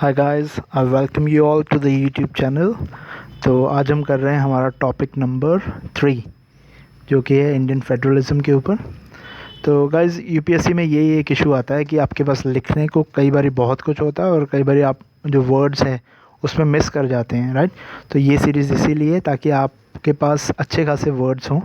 Hi guys, I welcome you all to the YouTube channel. तो आज हम कर रहे हैं हमारा टॉपिक नंबर 3 जो कि है इंडियन फेडरलिज्म के ऊपर। तो गाइस, यूपीएससी में यही एक इशू आता है कि आपके पास लिखने को कई बार बहुत कुछ होता है और कई बार आप जो वर्ड्स हैं उसमें मिस कर जाते हैं, राइट। तो ये सीरीज़ इसीलिए ताकि आपके पास अच्छे खासे वर्ड्स हों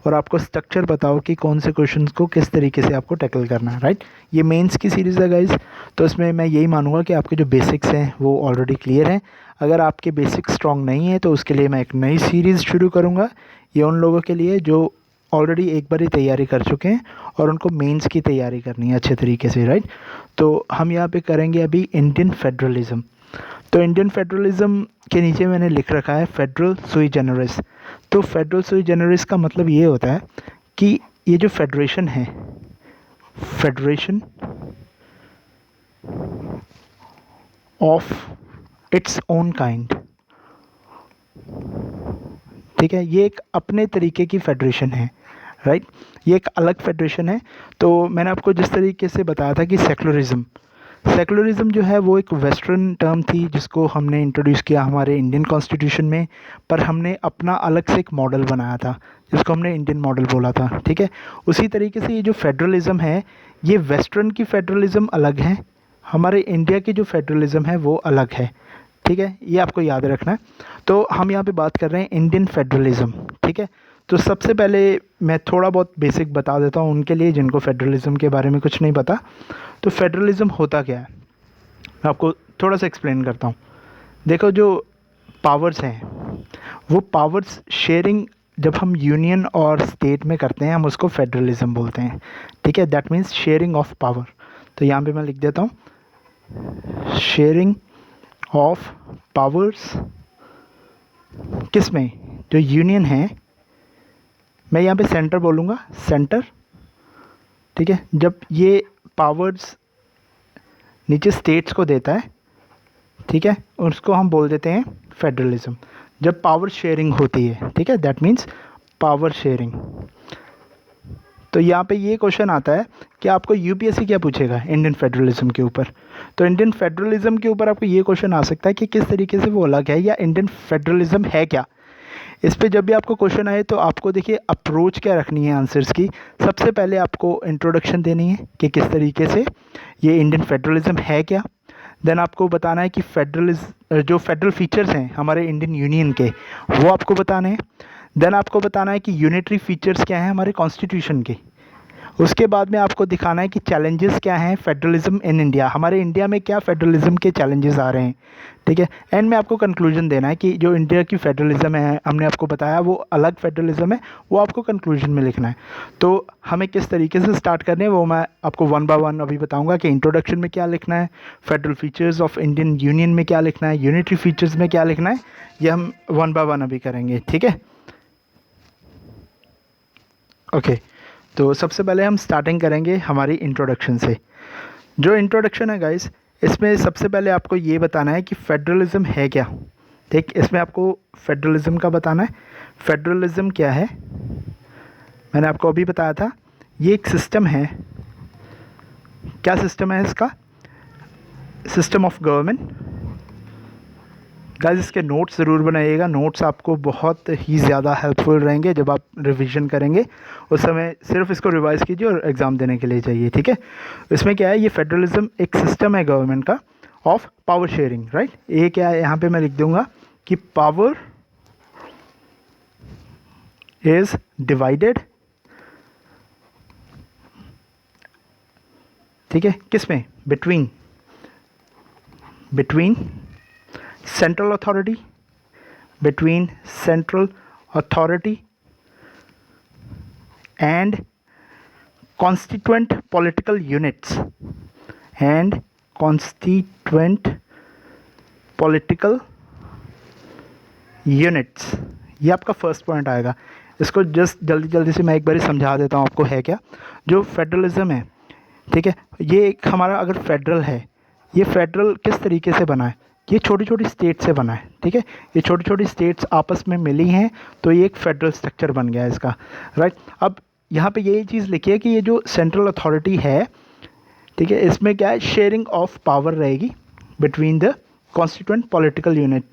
और आपको स्ट्रक्चर पता हो कि कौन से क्वेश्चंस को किस तरीके से आपको टैकल करना है, राइट। ये मेंस की सीरीज़ है गाइस, तो इसमें मैं यही मानूंगा कि आपके जो बेसिक्स हैं वो ऑलरेडी क्लियर हैं। अगर आपके बेसिक्स स्ट्रॉन्ग नहीं है तो उसके लिए मैं एक नई सीरीज़ शुरू करूँगा। ये उन लोगों के लिए जो ऑलरेडी एक बार ही तैयारी कर चुके हैं और उनको मेंस की तैयारी करनी है अच्छे तरीके से, राइट। तो हम यहाँ पे करेंगे अभी इंडियन फेडरलिज्म। तो इंडियन फेडरलिज्म के नीचे मैंने लिख रखा है फेडरल सुई जेनरिस। तो फेडरल सुई जेनरिस का मतलब ये होता है कि ये जो फेडरेशन है, federation of its own kind, ठीक है। ये एक अपने तरीके की फेडरेशन है, राइट। ये एक अलग फेडरेशन है। तो मैंने आपको जिस तरीके से बताया था कि सेकुलरिज्म जो है वो एक वेस्टर्न टर्म थी जिसको हमने इंट्रोड्यूस किया हमारे इंडियन कॉन्स्टिट्यूशन में, पर हमने अपना अलग से एक मॉडल बनाया था जिसको हमने इंडियन मॉडल बोला था, ठीक है। उसी तरीके से ये जो फेडरलिज्म है, ये वेस्टर्न की फेडरलिज्म अलग है, हमारे इंडिया की जो फेडरलिज्म है वो अलग है, ठीक है। ये आपको याद रखना है। तो हम यहाँ पे बात कर रहे हैं इंडियन फेडरलिज्म, ठीक है। तो सबसे पहले मैं थोड़ा बहुत बेसिक बता देता हूँ उनके लिए जिनको फेडरलिज्म के बारे में कुछ नहीं पता। तो फेडरलिज्म होता क्या है, मैं आपको थोड़ा सा एक्सप्लेन करता हूँ। देखो, जो पावर्स हैं वो पावर्स शेयरिंग जब हम यूनियन और स्टेट में करते हैं हम उसको फेडरलिज्म बोलते हैं, ठीक है। That means sharing of power. तो यहाँ पे मैं लिख देता हूँ शेयरिंग ऑफ पावर्स, किस में, जो यूनियन है। मैं यहाँ पे सेंटर बोलूँगा, सेंटर, ठीक है। जब ये पावर्स नीचे स्टेट्स को देता है, ठीक है, उसको हम बोल देते हैं फेडरलिज्म। जब पावर शेयरिंग होती है, ठीक है, दैट मीन्स पावर शेयरिंग। तो यहाँ पे ये क्वेश्चन आता है कि आपको यूपीएससी क्या पूछेगा इंडियन फेडरलिज्म के ऊपर। तो इंडियन फेडरलिज्म के ऊपर आपको ये क्वेश्चन आ सकता है कि किस तरीके से वो अलग है या इंडियन फेडरलिज्म है क्या। इस पे जब भी आपको क्वेश्चन आए तो आपको देखिए अप्रोच क्या रखनी है आंसर्स की। सबसे पहले आपको इंट्रोडक्शन देनी है कि किस तरीके से ये इंडियन फेडरलिज्म है क्या। देन आपको बताना है कि जो फेडरल फीचर्स हैं हमारे इंडियन यूनियन के वो आपको बताने हैं। देन आपको बताना है कि यूनिटरी फीचर्स क्या हैं हमारे कॉन्स्टिट्यूशन के। उसके बाद में आपको दिखाना है कि चैलेंजेस क्या हैं फेडरलिज्म इन इंडिया, हमारे इंडिया में क्या फेडरलिज्म के चैलेंजेस आ रहे हैं, ठीक है। एंड में आपको कंक्लूजन देना है कि जो इंडिया की फेडरलिज्म है हमने आपको बताया वो अलग फेडरलिज्म है, वो आपको कंक्लूजन में लिखना है। तो हमें किस तरीके से स्टार्ट करने हैं वो मैं आपको वन बाय वन अभी बताऊँगा कि इंट्रोडक्शन में क्या लिखना है, federal features of Indian union में क्या लिखना है, यूनिटरी फीचर्स में क्या लिखना है, ये हम वन बाय वन अभी करेंगे, ठीक है। ओके, तो सबसे पहले हम स्टार्टिंग करेंगे हमारी इंट्रोडक्शन से। जो इंट्रोडक्शन है गाइस, इसमें सबसे पहले आपको ये बताना है कि फेडरलिज्म है क्या, ठीक। इसमें आपको फेडरलिज्म का बताना है। फेडरलिज्म क्या है, मैंने आपको अभी बताया था, ये एक सिस्टम है। क्या सिस्टम है इसका, सिस्टम ऑफ गवर्नमेंट। गाइस, इसके नोट्स ज़रूर बनाइएगा, नोट्स आपको बहुत ही ज़्यादा हेल्पफुल रहेंगे जब आप रिवीजन करेंगे। उस समय सिर्फ इसको रिवाइज़ कीजिए और एग्ज़ाम देने के लिए जाइए, ठीक है। इसमें क्या है, ये फेडरलिज्म एक सिस्टम है गवर्नमेंट का ऑफ पावर शेयरिंग, राइट। ये क्या है, यहाँ पे मैं लिख दूंगा कि पावर इज डिवाइडेड, ठीक है, किस में, between central authority, between central authority and constituent political units and constituent political units। ये आपका फर्स्ट पॉइंट आएगा। इसको जस्ट जल्दी जल्दी से मैं एक बार समझा देता हूँ आपको है क्या। जो फेडरलिज्म है, ठीक है, ये एक हमारा अगर फेडरल है, ये फेडरल किस तरीके से बना है, ये छोटी छोटी स्टेट से बना है, ठीक है। ये छोटी छोटी स्टेट्स आपस में मिली हैं तो ये एक फेडरल स्ट्रक्चर बन गया है इसका, राइट। अब यहाँ पे यही चीज़ लिखिए कि ये जो सेंट्रल अथॉरिटी है, ठीक है, इसमें क्या है, शेयरिंग ऑफ पावर रहेगी between the constituent political unit.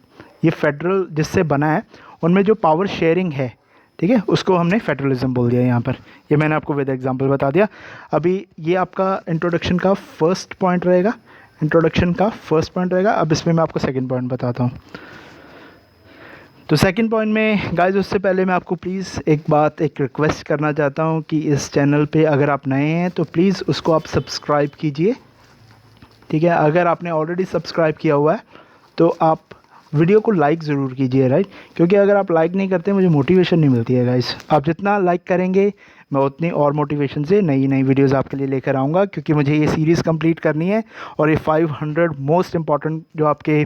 ये फेडरल जिससे बना है उनमें जो पावर शेयरिंग है, ठीक है, उसको हमने फेडरलिज्म बोल दिया यहाँ पर। ये मैंने आपको विद एग्जांपल बता दिया। अभी ये आपका इंट्रोडक्शन का फर्स्ट पॉइंट रहेगा, अब इसमें मैं आपको सेकंड पॉइंट बताता हूँ। तो सेकंड पॉइंट में गाइस, उससे पहले मैं आपको प्लीज़ एक रिक्वेस्ट करना चाहता हूँ कि इस चैनल पे अगर आप नए हैं तो प्लीज़ उसको आप सब्सक्राइब कीजिए, ठीक है। अगर आपने ऑलरेडी सब्सक्राइब किया हुआ है तो आप वीडियो को लाइक ज़रूर कीजिए, राइट, क्योंकि अगर आप लाइक नहीं करते मुझे मोटिवेशन नहीं मिलती है गाइस। आप जितना लाइक करेंगे मैं उतनी और मोटिवेशन से नई नई वीडियोस आपके लिए लेकर आऊँगा, क्योंकि मुझे ये सीरीज़ कंप्लीट करनी है और ये 500 मोस्ट इम्पॉर्टेंट जो आपके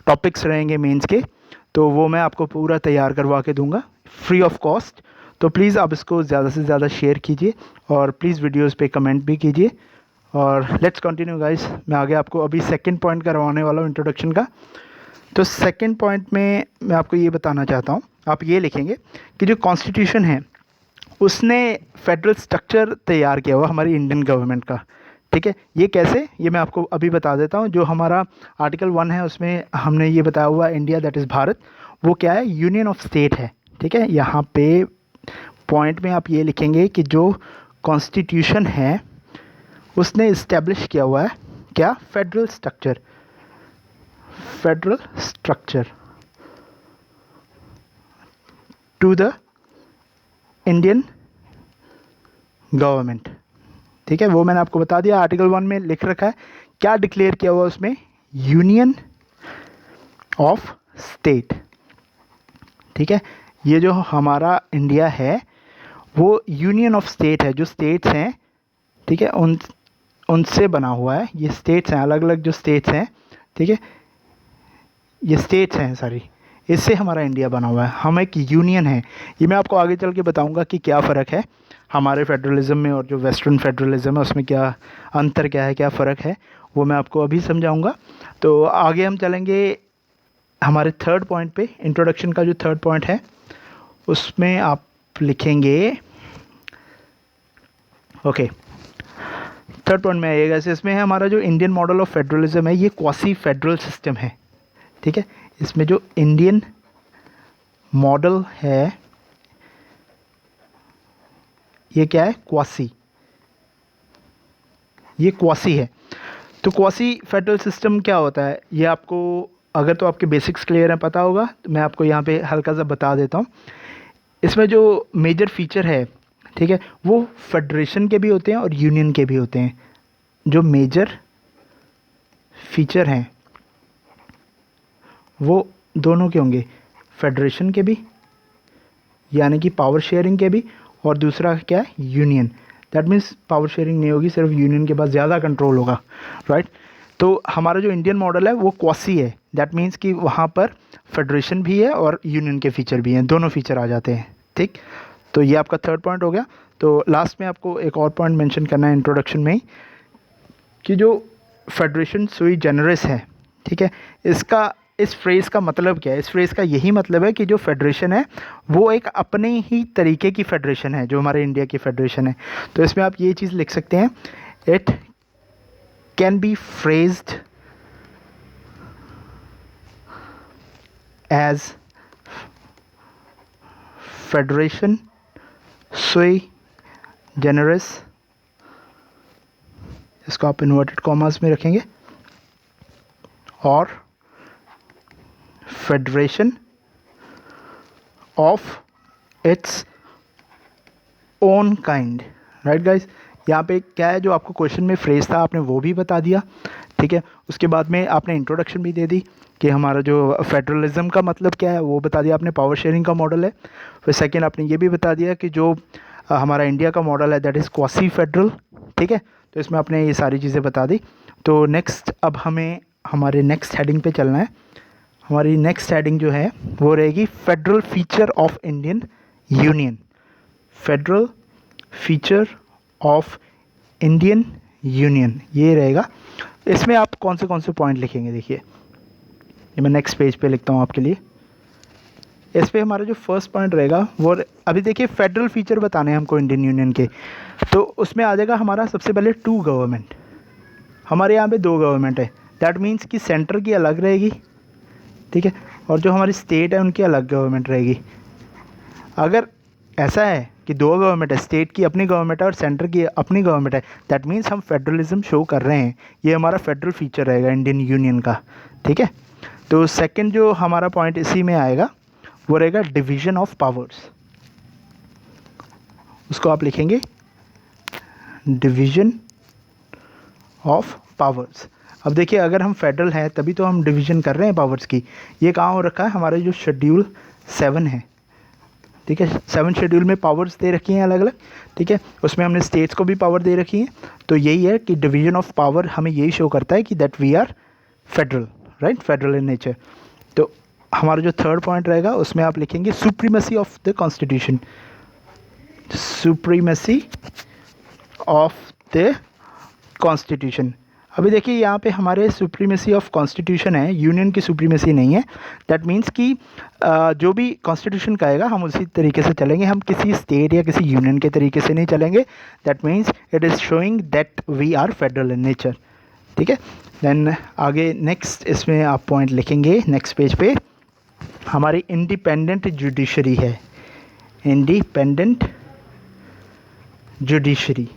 टॉपिक्स रहेंगे मेंस के, तो वो मैं आपको पूरा तैयार करवा के दूंगा फ्री ऑफ कॉस्ट। तो प्लीज़ आप इसको ज़्यादा से ज़्यादा शेयर कीजिए और प्लीज़ वीडियोस पे कमेंट भी कीजिए। और लेट्स कंटिन्यू गाइस, मैं आगे आपको अभी सेकंड पॉइंट करवाने वाला हूँ इंट्रोडक्शन का। तो सेकंड पॉइंट में मैं आपको ये बताना चाहता हूँ, आप ये लिखेंगे कि जो कॉन्स्टिट्यूशन है उसने फेडरल स्ट्रक्चर तैयार किया हुआ हमारी इंडियन गवर्नमेंट का, ठीक है। ये कैसे, ये मैं आपको अभी बता देता हूँ। जो हमारा आर्टिकल 1 है उसमें हमने ये बताया हुआ इंडिया दैट इज़ भारत, वो क्या है, यूनियन ऑफ स्टेट है, ठीक है। यहाँ पे पॉइंट में आप ये लिखेंगे कि जो कॉन्स्टिट्यूशन है उसने इस्टेब्लिश किया हुआ है क्या, federal structure to the Indian government, ठीक है। वो मैंने आपको बता दिया, आर्टिकल 1 में लिख रखा है क्या डिक्लेयर किया हुआ उसमें, यूनियन ऑफ स्टेट, ठीक है। ये जो हमारा इंडिया है वो यूनियन ऑफ स्टेट है, जो स्टेट्स हैं, ठीक है, उनसे बना हुआ है। ये स्टेट्स हैं, अलग अलग जो स्टेट्स हैं, ठीक है, ये स्टेट्स हैं सारी, इससे हमारा इंडिया बना हुआ है। हम एक यूनियन है। ये मैं आपको आगे चल के बताऊंगा कि क्या फ़र्क है हमारे फेडरलिज्म में और जो वेस्टर्न फेडरलिज्म है उसमें, क्या अंतर क्या है, क्या फ़र्क है, वो मैं आपको अभी समझाऊंगा। तो आगे हम चलेंगे हमारे थर्ड पॉइंट पे। इंट्रोडक्शन का जो थर्ड पॉइंट है उसमें आप लिखेंगे, ओके, थर्ड पॉइंट में आइएगा, इसमें है हमारा जो इंडियन मॉडल ऑफ फेडरलिज्म है, ये क्वासी फेडरल सिस्टम है, ठीक है। इसमें जो इंडियन मॉडल है ये क्या है, ये क्वासी है। तो क्वासी फेडरल सिस्टम क्या होता है, ये आपको अगर तो आपके बेसिक्स क्लियर हैं, पता होगा, तो मैं आपको यहाँ पे हल्का सा बता देता हूँ। इसमें जो मेजर फीचर है, ठीक है, वो फेडरेशन के भी होते हैं और यूनियन के भी होते हैं। जो मेजर फीचर हैं वो दोनों के होंगे, फेडरेशन के भी यानी कि पावर शेयरिंग के भी, और दूसरा क्या है, union. That means power sharing नहीं होगी, सिर्फ यूनियन के पास ज़्यादा कंट्रोल होगा, राइट। तो हमारा जो इंडियन मॉडल है वो क्वासी है, दैट मीन्स कि वहाँ पर फेडरेशन भी है और यूनियन के फीचर भी हैं, दोनों फीचर आ जाते हैं, ठीक। तो ये आपका थर्ड पॉइंट हो गया। तो लास्ट में आपको एक और पॉइंट मेंशन करना है इंट्रोडक्शन में ही, कि जो फेडरेशन सुई जेनरस है, ठीक है, इसका, इस फ्रेज़ का मतलब क्या है, इस फ्रेज़ का यही मतलब है कि जो फेडरेशन है वो एक अपने ही तरीके की फेडरेशन है, जो हमारे इंडिया की फेडरेशन है। तो इसमें आप ये चीज़ लिख सकते हैं, it can be phrased as federation sui generis, इसको आप इन्वर्टेड कॉमास में रखेंगे, और federation of its own kind, right guys. यहाँ पे क्या है, जो आपको क्वेश्चन में फ्रेज था आपने वो भी बता दिया, ठीक है। उसके बाद में आपने इंट्रोडक्शन भी दे दी कि हमारा जो फेडरलिज्म का मतलब क्या है वो बता दिया आपने, पावर शेयरिंग का मॉडल है। फिर सेकेंड आपने ये भी बता दिया कि जो हमारा इंडिया का मॉडल है दैट इज़ क्वासी फेडरल, ठीक है। तो इसमें आपने ये सारी चीज़ें बता दी। तो नेक्स्ट अब हमें हमारे नेक्स्ट हेडिंग पे चलना है। हमारी नेक्स्ट हेडिंग जो है वो रहेगी federal feature of Indian union, federal feature of Indian union, ये रहेगा। इसमें आप कौन से पॉइंट लिखेंगे, देखिए ये मैं नेक्स्ट पेज पे लिखता हूँ आपके लिए। इस पे हमारा जो फर्स्ट पॉइंट रहेगा वो, अभी देखिए फेडरल फीचर बताने हैं हमको इंडियन यूनियन के, तो उसमें आ जाएगा हमारा सबसे पहले टू गवर्नमेंट। हमारे यहाँ पे दो गवर्नमेंट है, दैट मीन्स कि सेंटर की अलग रहेगी, ठीक है, और जो हमारी स्टेट है उनकी अलग गवर्नमेंट रहेगी। अगर ऐसा है कि दो गवर्नमेंट है, स्टेट की अपनी गवर्नमेंट है और सेंटर की अपनी गवर्नमेंट है, दैट मीन्स हम फेडरलिज्म शो कर रहे हैं, ये हमारा फेडरल फीचर रहेगा इंडियन यूनियन का, ठीक है। तो सेकंड जो हमारा पॉइंट इसी में आएगा वो रहेगा डिवीजन ऑफ पावर्स। उसको आप लिखेंगे डिवीजन ऑफ पावर्स। अब देखिए अगर हम फेडरल हैं तभी तो हम डिवीजन कर रहे हैं पावर्स की। ये कहाँ हो रखा है, हमारे जो शेड्यूल 7 है, ठीक है, 7 शेड्यूल में पावर्स दे रखी हैं अलग अलग, ठीक है, उसमें हमने स्टेट्स को भी पावर दे रखी है। तो यही है कि डिवीजन ऑफ पावर हमें यही शो करता है कि that we are federal, right, federal in nature. तो हमारा जो थर्ड पॉइंट रहेगा उसमें आप लिखेंगे supremacy of the constitution, supremacy of the constitution. अभी देखिए यहाँ पे हमारे सुप्रीमेसी ऑफ कॉन्स्टिट्यूशन है, यूनियन की सुप्रीमेसी नहीं है। दैट मीन्स कि जो भी कॉन्स्टिट्यूशन कहेगा हम उसी तरीके से चलेंगे, हम किसी स्टेट या किसी यूनियन के तरीके से नहीं चलेंगे। That means it is showing that we are federal in nature, ठीक है। देन आगे नेक्स्ट इसमें आप पॉइंट लिखेंगे, नेक्स्ट पेज पे हमारी इंडिपेंडेंट जुडिशरी है, इंडिपेंडेंट जुडिशरी।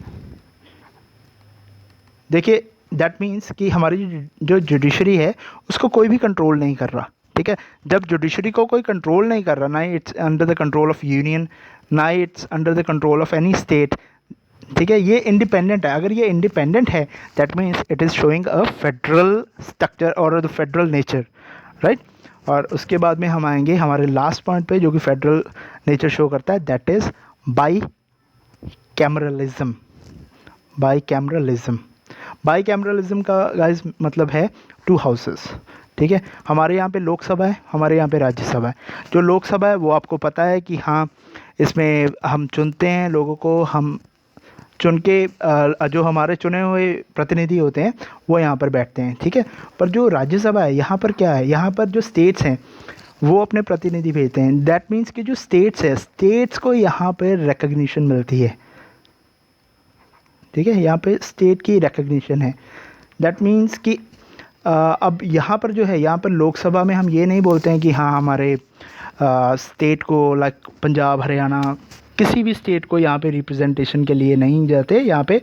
देखिए दैट मीन्स कि हमारी जो जुडिशरी है उसको कोई भी कंट्रोल नहीं कर रहा, ठीक है। जब जुडिशरी को कोई कंट्रोल नहीं कर रहा, ना it's under the control of union, ना it's under the control of any state, ठीक है, ये इंडिपेंडेंट है। अगर ये इंडिपेंडेंट है that means it is showing a federal structure और द फेडरल नेचर, राइट। और उसके बाद में हम आएंगे हमारे लास्ट पॉइंट पे जो कि फेडरल नेचर शो करता है, that is by cameralism. By cameralism, by cameralism का गाइस मतलब है 2 हाउसेस, ठीक है। हमारे यहाँ पे लोकसभा है, हमारे यहाँ पे राज्यसभा है। जो लोकसभा है वो आपको पता है कि हाँ इसमें हम चुनते हैं लोगों को, हम चुन के जो हमारे चुने हुए प्रतिनिधि होते हैं वो यहाँ पर बैठते हैं, ठीक है। पर जो राज्यसभा है यहाँ पर क्या है, यहाँ पर जो स्टेट्स हैं वो अपने प्रतिनिधि भेजते हैं। दैट मीन्स कि जो स्टेट्स है, स्टेट्स को यहाँ पर रिकग्निशन मिलती है, ठीक है, यहाँ पे स्टेट की रिकग्निशन है। दैट मीन्स कि अब यहाँ पर जो है, यहाँ पर लोकसभा में हम ये नहीं बोलते हैं कि हाँ हमारे स्टेट को, लाइक पंजाब, हरियाणा, किसी भी स्टेट को यहाँ पे रिप्रेजेंटेशन के लिए नहीं जाते, यहाँ पे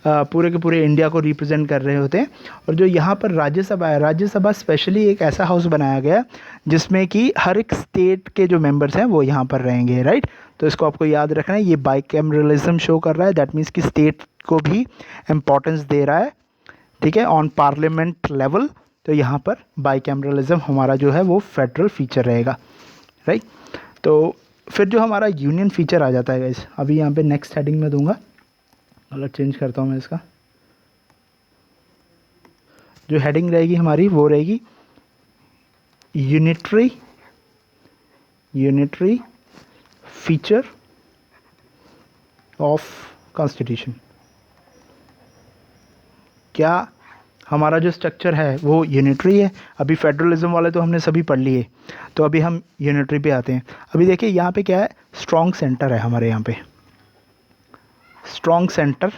पूरे के पूरे इंडिया को रिप्रेजेंट कर रहे होते हैं। और जो यहाँ पर राज्यसभा है, राज्यसभा स्पेशली एक ऐसा हाउस बनाया गया जिसमें कि हर एक स्टेट के जो मेंबर्स हैं वो यहाँ पर रहेंगे, राइट। तो इसको आपको याद रखना है, ये बाइकैमरलिज्म शो कर रहा है। दैट मीन्स कि स्टेट को भी इम्पोर्टेंस दे रहा है, ठीक है, ऑन पार्लियामेंट लेवल। तो यहाँ पर बाइकैमरलिज्म हमारा जो है वो फेडरल फीचर रहेगा, राइट। तो फिर जो हमारा यूनियन फीचर आ जाता है गाइस, अभी यहाँ पे नेक्स्ट हेडिंग में दूंगा, कलर चेंज करता हूँ मैं इसका। जो हेडिंग रहेगी हमारी वो रहेगी यूनिटरी फीचर ऑफ कॉन्स्टिट्यूशन। क्या हमारा जो स्ट्रक्चर है वो यूनिटरी है? अभी फेडरलिज्म वाले तो हमने सभी पढ़ लिए, तो अभी हम यूनिटरी पे आते हैं। अभी देखिए यहाँ पे क्या है, स्ट्रॉन्ग सेंटर है हमारे यहाँ पे, स्ट्रॉन्ग सेंटर।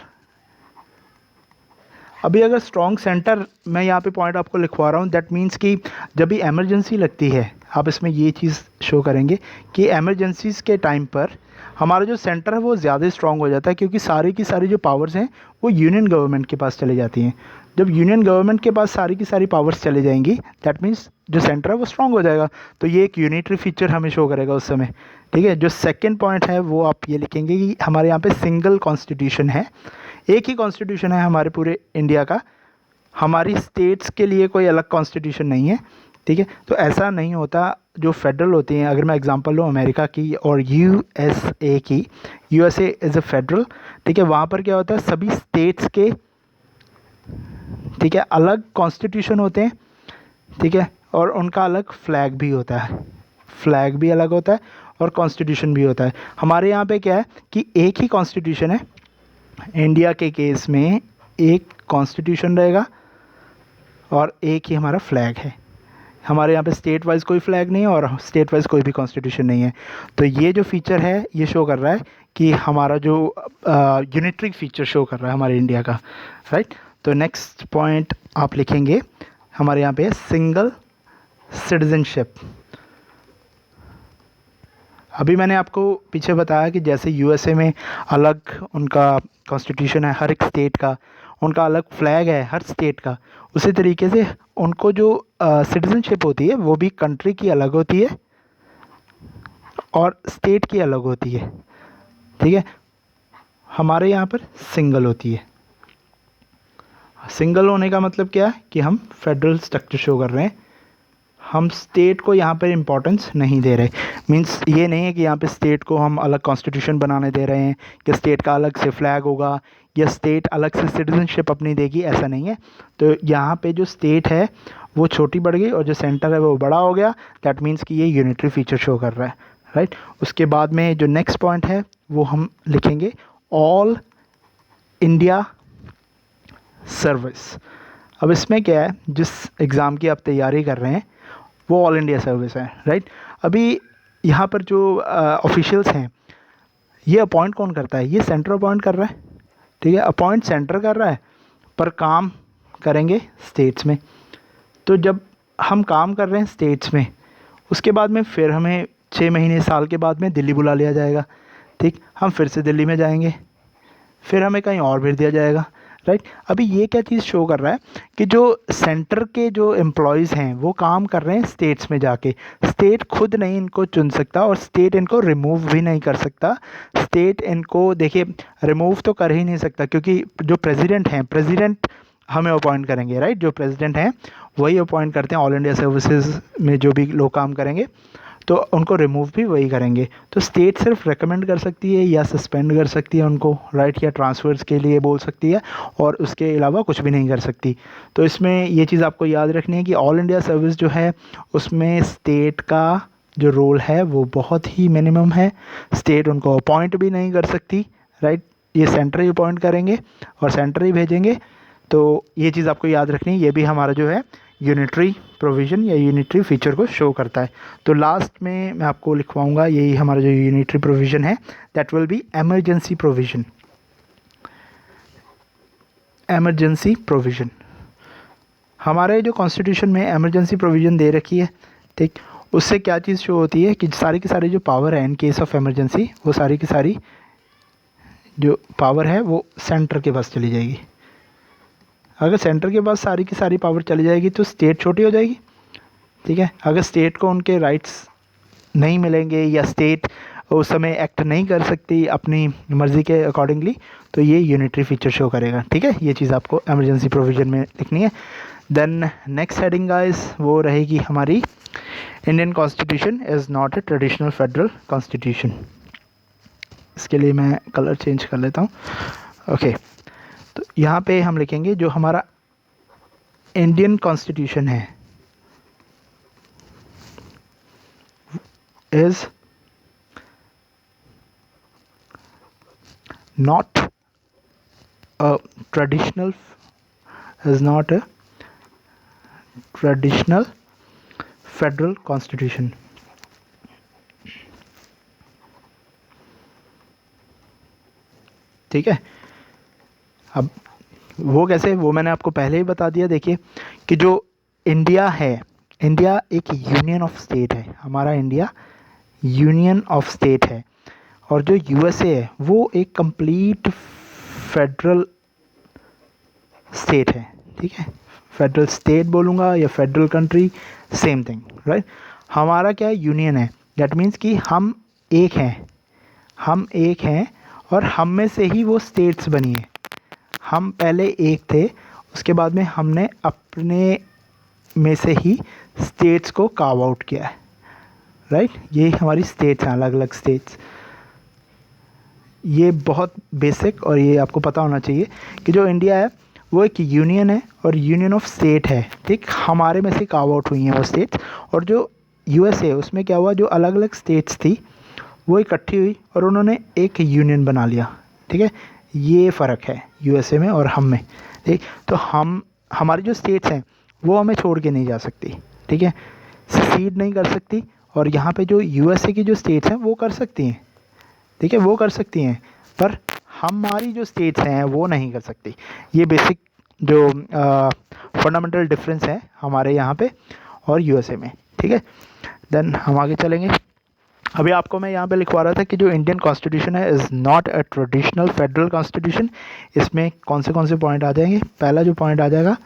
अभी अगर स्ट्रॉन्ग सेंटर, मैं यहाँ पे पॉइंट आपको लिखवा रहा हूँ, दैट मीन्स कि जब भी एमरजेंसी लगती है, आप इसमें ये चीज़ शो करेंगे कि एमरजेंसीज़ के टाइम पर हमारा जो सेंटर है वो ज़्यादा स्ट्रॉन्ग हो जाता है, क्योंकि सारी की सारी जो पावर्स हैं वो यूनियन गवर्नमेंट के पास चली जाती हैं। जब यूनियन गवर्नमेंट के पास सारी की सारी पावर्स चले जाएंगी, दैट मीन्स जो सेंटर है वो स्ट्रॉन्ग हो जाएगा। तो ये एक यूनिटरी फीचर हमें शो करेगा उस समय, ठीक है। जो सेकंड पॉइंट है वो आप ये लिखेंगे कि हमारे यहाँ पे सिंगल कॉन्स्टिट्यूशन है, एक ही कॉन्स्टिट्यूशन है हमारे पूरे इंडिया का, हमारी स्टेट्स के लिए कोई अलग कॉन्स्टिट्यूशन नहीं है, ठीक है। तो ऐसा नहीं होता, जो फेडरल होती हैं, अगर मैं एग्जांपल लूँ अमेरिका की और यूएसए की, यूएसए इज़ अ फेडरल, ठीक है, वहाँ पर क्या होता है, सभी स्टेट्स के, ठीक है, अलग कॉन्स्टिट्यूशन होते हैं, ठीक है, और उनका अलग फ्लैग भी होता है, फ्लैग भी अलग होता है और कॉन्स्टिट्यूशन भी होता है। हमारे यहाँ पे क्या है कि एक ही कॉन्स्टिट्यूशन है, इंडिया के केस में एक कॉन्स्टिट्यूशन रहेगा और एक ही हमारा फ्लैग है। हमारे यहाँ पे स्टेट वाइज कोई फ्लैग नहीं है और स्टेट वाइज कोई भी कॉन्स्टिट्यूशन नहीं है। तो ये जो फीचर है ये शो कर रहा है कि हमारा जो यूनिटरी फीचर शो कर रहा है हमारे इंडिया का, राइट। तो नेक्स्ट पॉइंट आप लिखेंगे हमारे यहाँ पे है सिंगल सिटीजनशिप। अभी मैंने आपको पीछे बताया कि जैसे यूएसए में अलग उनका कॉन्स्टिट्यूशन है, हर एक स्टेट का उनका अलग फ्लैग है हर स्टेट का, उसी तरीके से उनको जो सिटीजनशिप होती है वो भी कंट्री की अलग होती है और स्टेट की अलग होती है, ठीक है। हमारे यहाँ पर सिंगल होती है। सिंगल होने का मतलब क्या है कि हम फेडरल स्ट्रक्चर शो कर रहे हैं, हम स्टेट को यहाँ पर इम्पोर्टेंस नहीं दे रहे। मींस ये नहीं है कि यहाँ पे स्टेट को हम अलग कॉन्स्टिट्यूशन बनाने दे रहे हैं कि स्टेट का अलग से फ्लैग होगा या स्टेट अलग से सिटीजनशिप अपनी देगी, ऐसा नहीं है। तो यहाँ पे जो स्टेट है वो छोटी बढ़ गई और जो सेंटर है वो बड़ा हो गया। दैट मीन्स कि ये यूनिटरी फीचर शो कर रहा है, राइट। उसके बाद में जो नेक्स्ट पॉइंट है वो हम लिखेंगे ऑल इंडिया सर्विस। अब इसमें क्या है, जिस एग्ज़ाम की आप तैयारी कर रहे हैं वो ऑल इंडिया सर्विस है, राइट। अभी यहाँ पर जो ऑफिशियल्स हैं ये अपॉइंट कौन करता है, ये सेंटर अपॉइंट कर रहा है, ठीक है। अपॉइंट सेंटर कर रहा है पर काम करेंगे स्टेट्स में। तो जब हम काम कर रहे हैं स्टेट्स में, उसके बाद में फिर हमें 6 महीने साल के बाद में दिल्ली बुला लिया जाएगा, ठीक। हम फिर से दिल्ली में जाएंगे, फिर हमें कहीं और भेज दिया जाएगा, राइट। अभी ये क्या चीज़ शो कर रहा है कि जो सेंटर के जो एम्प्लॉयज़ हैं वो काम कर रहे हैं स्टेट्स में जाके। स्टेट खुद नहीं इनको चुन सकता और स्टेट इनको रिमूव भी नहीं कर सकता। स्टेट इनको देखिए रिमूव तो कर ही नहीं सकता क्योंकि जो प्रेसिडेंट हैं, प्रेसिडेंट हमें अपॉइंट करेंगे, राइट। जो प्रेसिडेंट हैं वही अपॉइंट करते हैं ऑल इंडिया सर्विसेज में जो भी लोग काम करेंगे, तो उनको रिमूव भी वही करेंगे। तो स्टेट सिर्फ रेकमेंड कर सकती है या सस्पेंड कर सकती है उनको, राइट, या ट्रांसफ़र्स के लिए बोल सकती है और उसके अलावा कुछ भी नहीं कर सकती। तो इसमें ये चीज़ आपको याद रखनी है कि ऑल इंडिया सर्विस जो है उसमें स्टेट का जो रोल है वो बहुत ही मिनिमम है। स्टेट उनको अपॉइंट भी नहीं कर सकती, राइट। ये सेंटर ही अपॉइंट करेंगे और सेंटर ही भेजेंगे। तो ये चीज़ आपको याद रखनी है, ये भी हमारा जो है यूनिटरी प्रोविज़न या यूनिटरी फीचर को शो करता है। तो लास्ट में मैं आपको लिखवाऊंगा यही हमारा जो यूनिटरी प्रोविज़न है, that will be emergency provision. Emergency provision हमारे जो कॉन्स्टिट्यूशन में एमरजेंसी प्रोविज़न दे रखी है, ठीक। उससे क्या चीज़ शो होती है कि सारी की सारी जो पावर है इन केस ऑफ एमरजेंसी, वो सारी की सारी जो पावर है वो सेंटर के पास चली जाएगी। अगर सेंटर के पास सारी की सारी पावर चली जाएगी तो स्टेट छोटी हो जाएगी, ठीक है। अगर स्टेट को उनके राइट्स नहीं मिलेंगे या स्टेट उस समय एक्ट नहीं कर सकती अपनी मर्ज़ी के अकॉर्डिंगली, तो ये यूनिटरी फीचर शो करेगा, ठीक है। ये चीज़ आपको एमरजेंसी प्रोविज़न में लिखनी है। देन नेक्स्ट हेडिंग गाइस वो रहेगी हमारी Indian constitution is not a traditional federal constitution. इसके लिए मैं कलर चेंज कर लेता हूँ, ओके। तो यहाँ पे हम लिखेंगे जो हमारा इंडियन कॉन्स्टिट्यूशन है is not a traditional is not a traditional federal constitution। ठीक है। अब वो कैसे, वो मैंने आपको पहले ही बता दिया। देखिए कि जो इंडिया है, इंडिया एक यूनियन ऑफ स्टेट है, हमारा इंडिया यूनियन ऑफ स्टेट है। और जो यूएसए है वो एक कंप्लीट फेडरल स्टेट है, ठीक है। फेडरल स्टेट बोलूँगा या federal country, same thing, right. हमारा क्या है, यूनियन है। दैट मीन्स कि हम एक हैं, हम एक हैं और हम में से ही वो स्टेट्स बनी है। हम पहले एक थे, उसके बाद में हमने अपने में से ही स्टेट्स को कार्व आउट किया है, राइट। ये हमारी स्टेट्स हैं, अलग अलग स्टेट्स। ये बहुत बेसिक और ये आपको पता होना चाहिए कि जो इंडिया है वो एक यूनियन है और यूनियन ऑफ स्टेट है, ठीक। हमारे में से कार्व आउट हुई हैं वो स्टेट्स। और जो यूएसए है उसमें क्या हुआ, जो अलग अलग स्टेट्स थी वो इकट्ठी हुई और उन्होंने एक यूनियन बना लिया, ठीक है। ये फ़र्क है यूएसए में और हम में, ठीक। तो हमारी जो स्टेट्स हैं वो हमें छोड़ के नहीं जा सकती, ठीक है, सीड नहीं कर सकती। और यहाँ पे जो यूएसए की जो स्टेट्स हैं वो कर सकती हैं, ठीक है, वो कर सकती हैं, पर हमारी जो स्टेट्स हैं वो नहीं कर सकती। ये बेसिक जो फंडामेंटल डिफरेंस है हमारे यहाँ पे और यूएसए में, ठीक है। देन हम आगे चलेंगे। अभी आपको मैं यहाँ पे लिखवा रहा था कि जो इंडियन कॉन्स्टिट्यूशन है is not a traditional federal constitution. इसमें कौन से पॉइंट आ जाएंगे? पहला जो पॉइंट आ जाएगा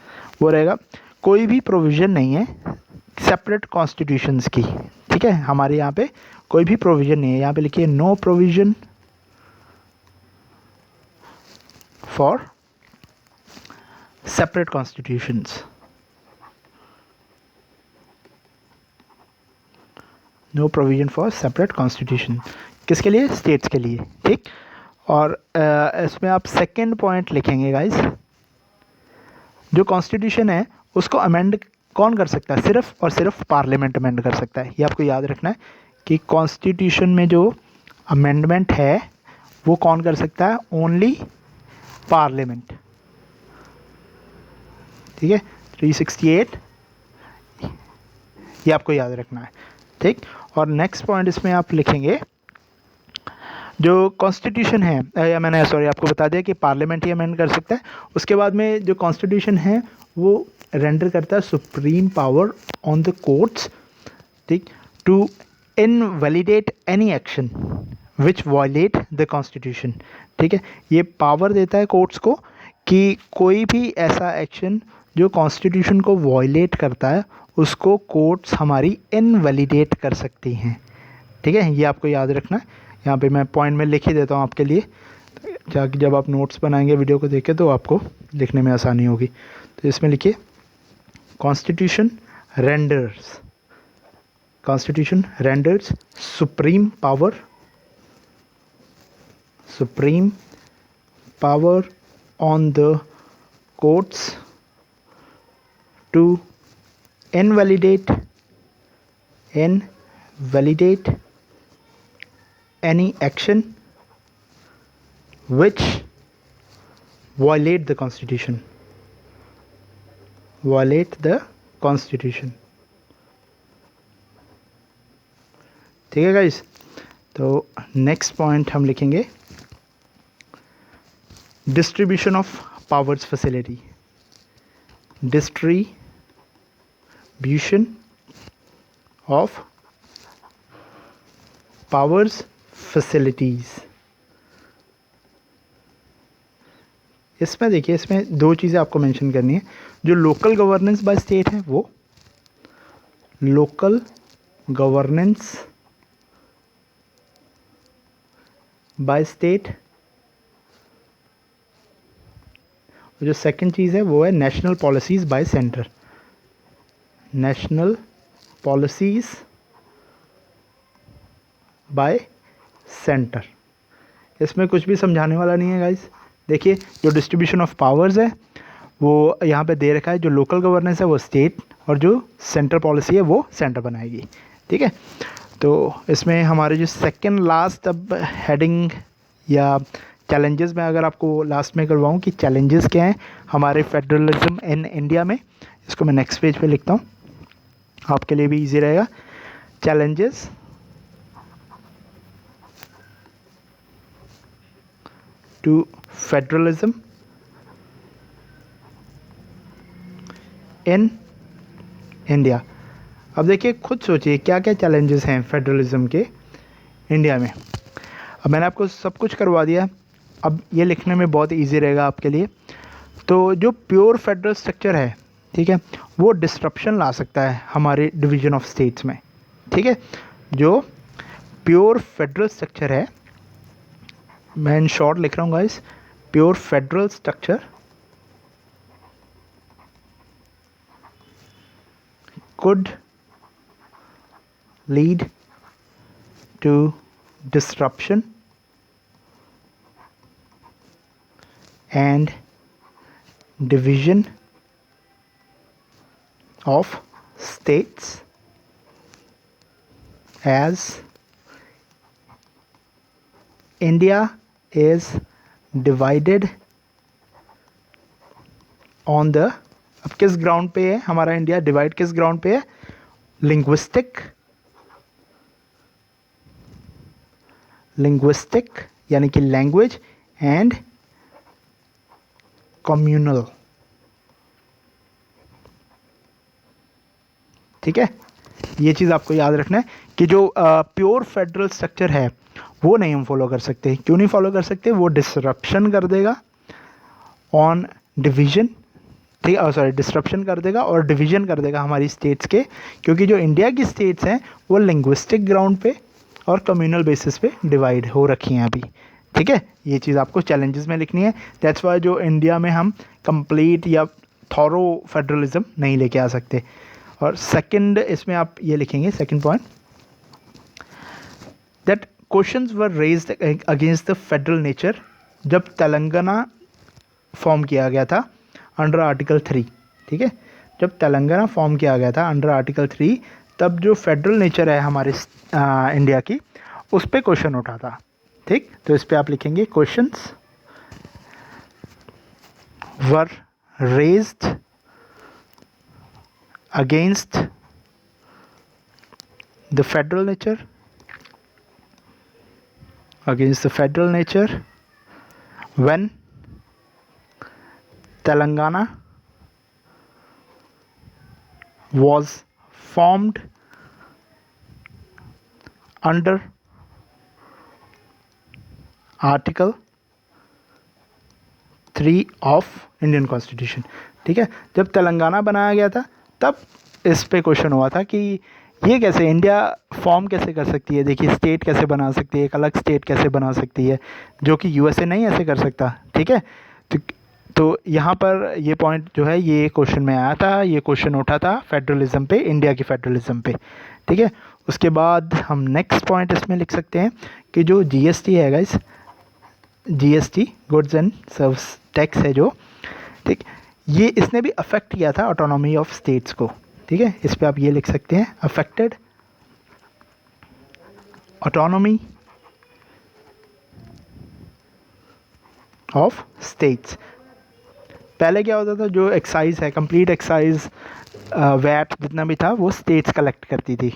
वो रहेगा कोई भी प्रोविज़न नहीं है सेपरेट कॉन्स्टिट्यूशंस की, ठीक है। हमारे यहाँ पे कोई भी प्रोविज़न नहीं है, यहाँ पे लिखिए no provision for separate constitutions, no provision for separate constitution. किसके लिए? स्टेट्स के लिए, ठीक। और इसमें आप सेकंड पॉइंट लिखेंगे गाइस, जो कॉन्स्टिट्यूशन है उसको अमेंड कौन कर सकता है? सिर्फ और सिर्फ पार्लियामेंट अमेंड कर सकता है। ये आपको याद रखना है कि कॉन्स्टिट्यूशन में जो अमेंडमेंट है वो कौन कर सकता है? ओनली पार्लियामेंट, ठीक है। 368 ये आपको याद रखना है, ठीक। और नेक्स्ट पॉइंट इसमें आप लिखेंगे जो कॉन्स्टिट्यूशन है, या मैंने सॉरी आपको बता दिया कि पार्लियामेंट ही अमेंड कर सकता है। उसके बाद में जो कॉन्स्टिट्यूशन है वो रेंडर करता है supreme power on the courts, ठीक, to invalidate any action which violate the constitution, ठीक है। ये पावर देता है कोर्ट्स को कि कोई भी ऐसा एक्शन जो कॉन्स्टिट्यूशन को वायलेट करता है उसको कोर्ट्स हमारी इनवैलिडेट कर सकती हैं, ठीक है। ये आपको याद रखना है। यहाँ पे मैं पॉइंट में लिख ही देता हूँ आपके लिए, ताकि जब आप नोट्स बनाएंगे वीडियो को देखें तो आपको लिखने में आसानी होगी। तो इसमें लिखिए constitution renders supreme power on the courts to invalidate any action which violate the constitution, ठीक है गाइस। तो नेक्स्ट पॉइंट हम लिखेंगे distribution of powers facility, distribution of powers facilities. इसमें देखिए, इसमें दो चीज़ें आपको मेंशन करनी है। जो लोकल गवर्नेंस बाय स्टेट है वो लोकल गवर्नेंस बाय स्टेट, जो सेकंड चीज़ है वो है national policies bye centre, national policies bye centre. इसमें कुछ भी समझाने वाला नहीं है गाइस। देखिए जो डिस्ट्रीब्यूशन ऑफ पावर्स है वो यहाँ पे दे रखा है, जो लोकल गवर्नेंस है वो स्टेट और जो सेंटर पॉलिसी है वो सेंटर बनाएगी, ठीक है। तो इसमें हमारे जो सेकंड लास्ट अब हेडिंग या चैलेंजेस में अगर आपको लास्ट में करवाऊँ कि चैलेंजेस क्या हैं हमारे फेडरलिज्म इन इंडिया में, इसको मैं नेक्स्ट पेज पे लिखता हूँ, आपके लिए भी इजी रहेगा। Challenges to federalism in India. अब देखिए, खुद सोचिए क्या क्या चैलेंजेस हैं फेडरलिज्म के इंडिया में। अब मैंने आपको सब कुछ करवा दिया, अब ये लिखने में बहुत इजी रहेगा आपके लिए। तो जो प्योर फेडरल स्ट्रक्चर है, ठीक है, वो डिस्ट्रप्शन ला सकता है हमारे डिवीजन ऑफ स्टेट्स में, ठीक है। जो प्योर फेडरल स्ट्रक्चर है, मैं इन शॉर्ट लिख रहा हूँ guys, pure federal structure could lead to disruption and division of states as India is divided on the, अब किस ग्राउंड पे है हमारा इंडिया डिवाइड, किस ग्राउंड पे है? लिंग्विस्टिक यानी कि लैंग्वेज एंड कम्युनल ठीक है, ये चीज़ आपको याद रखना है कि जो प्योर फेडरल स्ट्रक्चर है वो नहीं हम फॉलो कर सकते। क्यों नहीं फॉलो कर सकते? वो डिसरप्शन कर देगा ऑन डिवीजन, ठीक है, सॉरी डिसरप्शन कर देगा और डिवीजन कर देगा हमारी स्टेट्स के, क्योंकि जो इंडिया की स्टेट्स हैं वो लिंग्विस्टिक ग्राउंड पे और कम्युनल बेसिस पे डिवाइड हो रखी हैं अभी, ठीक है। ये चीज़ आपको चैलेंजेस में लिखनी है। दैट्स वाई जो इंडिया में हम कंप्लीट या थॉरो फेडरलिज्म नहीं लेके आ सकते। और सेकंड इसमें आप ये लिखेंगे, second point, that questions were raised against the federal nature जब तेलंगाना फॉर्म किया गया था अंडर आर्टिकल 3, ठीक है। जब तेलंगाना फॉर्म किया गया था अंडर आर्टिकल 3, तब जो फेडरल नेचर है हमारे इंडिया की, उस पर क्वेश्चन उठा था, ठीक। तो इस पर आप लिखेंगे questions were raised against the federal nature, against the federal nature when Telangana was formed under Article 3 of Indian constitution, ठीक है। जब तेलंगाना बनाया गया था तब इस पे क्वेश्चन हुआ था कि ये कैसे इंडिया फॉर्म कैसे कर सकती है, देखिए स्टेट कैसे बना सकती है, एक अलग स्टेट कैसे बना सकती है, जो कि यूएसए नहीं ऐसे कर सकता, ठीक है। तो यहाँ पर ये पॉइंट जो है ये क्वेश्चन में आया था, ये क्वेश्चन उठा था फेडरलिज्म पे, इंडिया की फेडरलिज्म पे, ठीक है। उसके बाद हम नेक्स्ट पॉइंट इसमें लिख सकते हैं कि जो जीएसटी है guys, GST goods and service tax है जो, ठीक, ये इसने भी अफेक्ट किया था ऑटोनॉमी ऑफ स्टेट्स को, ठीक है। इस पर आप ये लिख सकते हैं, अफेक्टेड ऑटोनॉमी ऑफ स्टेट्स। पहले क्या होता था, जो एक्साइज है, कंप्लीट एक्साइज वैट जितना भी था वो स्टेट्स कलेक्ट करती थी,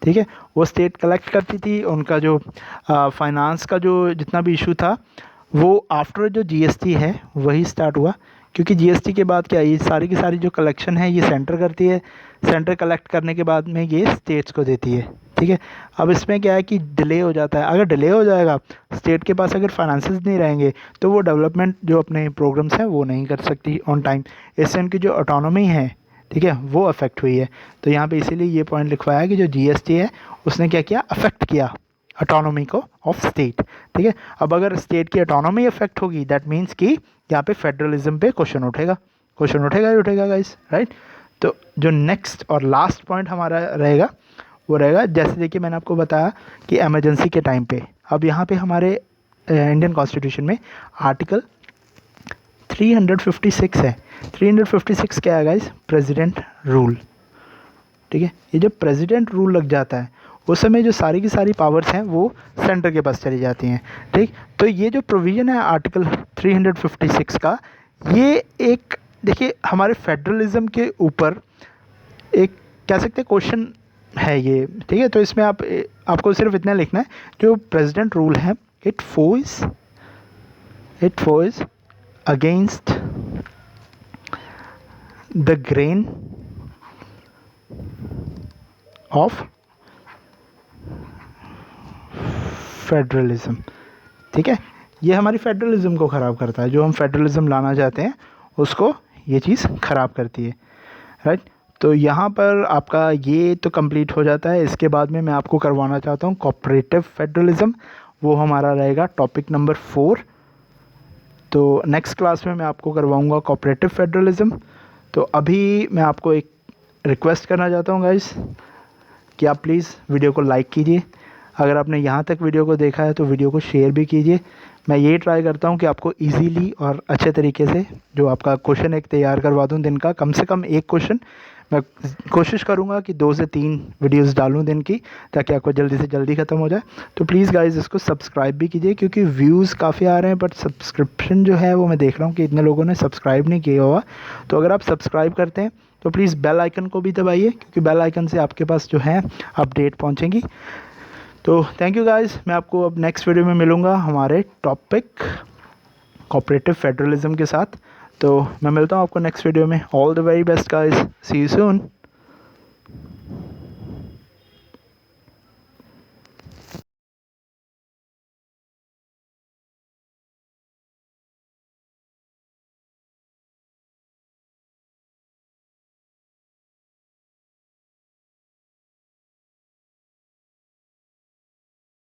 ठीक है। वो स्टेट कलेक्ट करती थी, उनका जो फाइनेंस का जो जितना भी इशू था वो आफ्टर जो जीएसटी है वही स्टार्ट हुआ, क्योंकि जीएसटी के बाद क्या, ये सारी की सारी जो कलेक्शन है ये सेंटर करती है, सेंटर कलेक्ट करने के बाद में ये स्टेट्स को देती है, ठीक है। अब इसमें क्या है कि डिले हो जाता है, अगर डिले हो जाएगा, स्टेट के पास अगर फाइनेंसेस नहीं रहेंगे तो वो डेवलपमेंट जो अपने प्रोग्राम्स हैं वो नहीं कर सकती ऑन टाइम, इससे उनकी जो ऑटोनॉमी है, ठीक है, वो अफेक्ट हुई है। तो यहाँ पे इसीलिए ये पॉइंट लिखवाया है कि जो जीएसटी है उसने क्या किया, अफेक्ट किया ऑटोनॉमी को ऑफ स्टेट, ठीक है। अब अगर स्टेट की ऑटोनॉमी अफेक्ट होगी, दैट मीन्स कि यहाँ पे फेडरलिज्म पे क्वेश्चन उठेगा, क्वेश्चन उठेगा ही उठेगा गाइस, राइट। तो जो नेक्स्ट और लास्ट पॉइंट हमारा रहेगा वो रहेगा, जैसे देखिए मैंने आपको बताया कि एमरजेंसी के टाइम पे, अब यहाँ पे हमारे इंडियन कॉन्स्टिट्यूशन में आर्टिकल 356 है। 356 क्या है गाइस, प्रेसिडेंट रूल, ठीक है। ये जब प्रेसिडेंट रूल लग जाता है उस समय जो सारी की सारी पावर्स हैं वो सेंटर के पास चली जाती हैं, ठीक। तो ये जो प्रोविज़न है आर्टिकल 356 का, ये एक देखिए हमारे फेडरलिज्म के ऊपर एक कह सकते हैं क्वेश्चन है ये, ठीक है। तो इसमें आपको सिर्फ इतना लिखना है, जो प्रेसिडेंट रूल है, it force against the grain of federalism, ठीक है। ये हमारी फेडरलिज्म को ख़राब करता है, जो हम फेडरलिज्म लाना चाहते हैं उसको ये चीज़ ख़राब करती है, राइट। तो यहाँ पर आपका ये तो कंप्लीट हो जाता है। इसके बाद में मैं आपको करवाना चाहता हूँ कोऑपरेटिव फेडरलिज्म, वो हमारा रहेगा टॉपिक नंबर 4। तो नेक्स्ट क्लास में मैं आपको करवाऊँगा कोऑपरेटिव फेडरलिज्म। तो अभी मैं आपको एक रिक्वेस्ट करना चाहता हूँ गाइस कि आप प्लीज़ वीडियो को लाइक कीजिए, अगर आपने यहाँ तक वीडियो को देखा है तो वीडियो को शेयर भी कीजिए। मैं ये ट्राई करता हूँ कि आपको इजीली और अच्छे तरीके से जो आपका क्वेश्चन एक तैयार करवा दूँ दिन का, कम से कम एक क्वेश्चन मैं कोशिश करूँगा कि 2 से 3 वीडियोस डालूँ दिन की, ताकि आपको जल्दी से जल्दी ख़त्म हो जाए। तो प्लीज़ गाइज़ इसको सब्सक्राइब भी कीजिए, क्योंकि व्यूज़ काफ़ी आ रहे हैं बट सब्सक्रिप्शन जो है वो मैं देख रहा हूँ कि इतने लोगों ने सब्सक्राइब नहीं किया हुआ। तो अगर आप सब्सक्राइब करते हैं तो प्लीज़ बेल आइकन को भी दबाइए, क्योंकि बेल आइकन से आपके पास जो है अपडेट पहुँचेंगी। तो थैंक यू गाइस, मैं आपको अब नेक्स्ट वीडियो में मिलूँगा हमारे टॉपिक कोऑपरेटिव फेडरलिज्म के साथ। तो मैं मिलता हूँ आपको नेक्स्ट वीडियो में। All the very best guys, see you soon.